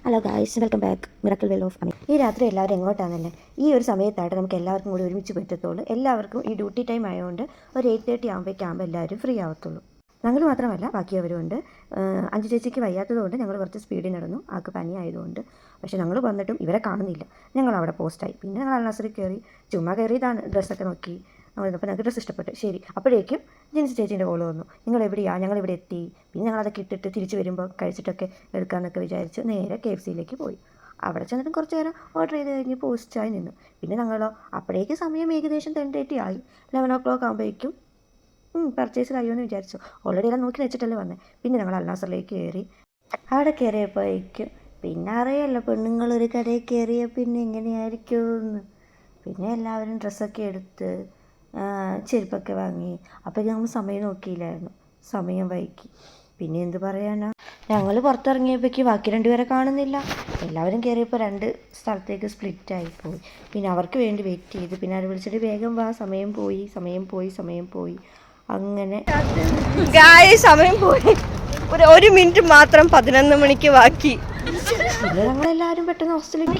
Hello guys, welcome back miracle well of Ami. ഈ രാത്രി എല്ലാവരും എങ്ങോട്ടാണെന്നല്ലേ? ഈ ഒരു സമയത്തായിട്ട് നമുക്ക് എല്ലാവർക്കും കൂടി ഒരുമിച്ച് പറ്റത്തുള്ളൂ. എല്ലാവർക്കും ഈ ഡ്യൂട്ടി ടൈം ആയതുകൊണ്ട് ഒരു 8:30 ആകുമ്പോഴേക്കാകുമ്പോൾ എല്ലാവരും ഫ്രീ ആവത്തുള്ളൂ. ഞങ്ങൾ മാത്രമല്ല, ബാക്കിയവരുമുണ്ട്. അഞ്ചു ചേച്ചിക്ക് വയ്യാത്തതുകൊണ്ട് ഞങ്ങൾ കുറച്ച് സ്പീഡിൽ നടന്നു, ആൾക്ക് പനി ആയതുകൊണ്ട്. പക്ഷേ ഞങ്ങൾ വന്നിട്ടും ഇവരെ കാണുന്നില്ല. ഞങ്ങൾ അവിടെ പോസ്റ്റായി. പിന്നെ ഞങ്ങൾ അൽനാസറിൽ കയറി, ചുമ്മാ കയറി ഇതാണ് ഡ്രസ്സൊക്കെ നോക്കി. അപ്പോൾ ഞങ്ങൾക്ക് ഡ്രസ്സ് ഇഷ്ടപ്പെട്ടു. ശരി, അപ്പോഴേക്കും ജിൻസി ചേച്ചീൻ്റെ കോൾ വന്നു. നിങ്ങൾ എവിടെയാണ്? ഞങ്ങളിവിടെ എത്തി. പിന്നെ ഞങ്ങളതൊക്കെ ഇട്ടിട്ട് തിരിച്ച് വരുമ്പോൾ കഴിച്ചിട്ടൊക്കെ എടുക്കാമെന്നൊക്കെ വിചാരിച്ച് നേരെ KFC പോയി. അവിടെ ചെന്നിട്ട് കുറച്ച് നേരം ഓർഡർ ചെയ്ത് കഴിഞ്ഞ് പോസ്റ്റായി നിന്നു. പിന്നെ ഞങ്ങളോ അപ്പോഴേക്കും സമയം ഏകദേശം 10:30 ആയി. 11 o'clock ആകുമ്പോഴേക്കും പർച്ചേസിലായോ എന്ന് വിചാരിച്ചു. ഓൾറെഡി എല്ലാം നോക്കി വെച്ചിട്ടല്ലേ വന്നത്. പിന്നെ ഞങ്ങൾ അൽനാസറിലേക്ക് കയറി. അവിടെ കയറിയപ്പോഴേക്കും പിന്നെ അറിയാമല്ലോ, പെണ്ണുങ്ങളൊരു കടയിൽ കയറിയ പിന്നെ എങ്ങനെയായിരിക്കുമെന്ന്. പിന്നെ എല്ലാവരും ഡ്രസ്സൊക്കെ എടുത്ത് ചെരുപ്പൊക്കെ വാങ്ങി. അപ്പോൾ ഞങ്ങൾ സമയം നോക്കിയില്ലായിരുന്നു, സമയം വൈകി. പിന്നെ എന്ത് പറയാനാ, ഞങ്ങൾ പുറത്തിറങ്ങിയപ്പോഴേക്ക് ബാക്കി രണ്ടുപേരെ കാണുന്നില്ല. എല്ലാവരും കയറിയപ്പോൾ 2 സ്ഥലത്തേക്ക് സ്പ്ലിറ്റായിപ്പോയി. പിന്നെ അവർക്ക് വേണ്ടി വെയിറ്റ് ചെയ്ത് പിന്നെ അവർ വിളിച്ചിട്ട് വേഗം വാ, സമയം പോയി. അങ്ങനെ സമയം പോയി. ഒരു മിനിറ്റ് മാത്രം 11 മണിക്ക് ബാക്കി. പിന്നെ ഞങ്ങളെല്ലാവരും പെട്ടെന്ന് ഹോസ്റ്റലിലേക്ക്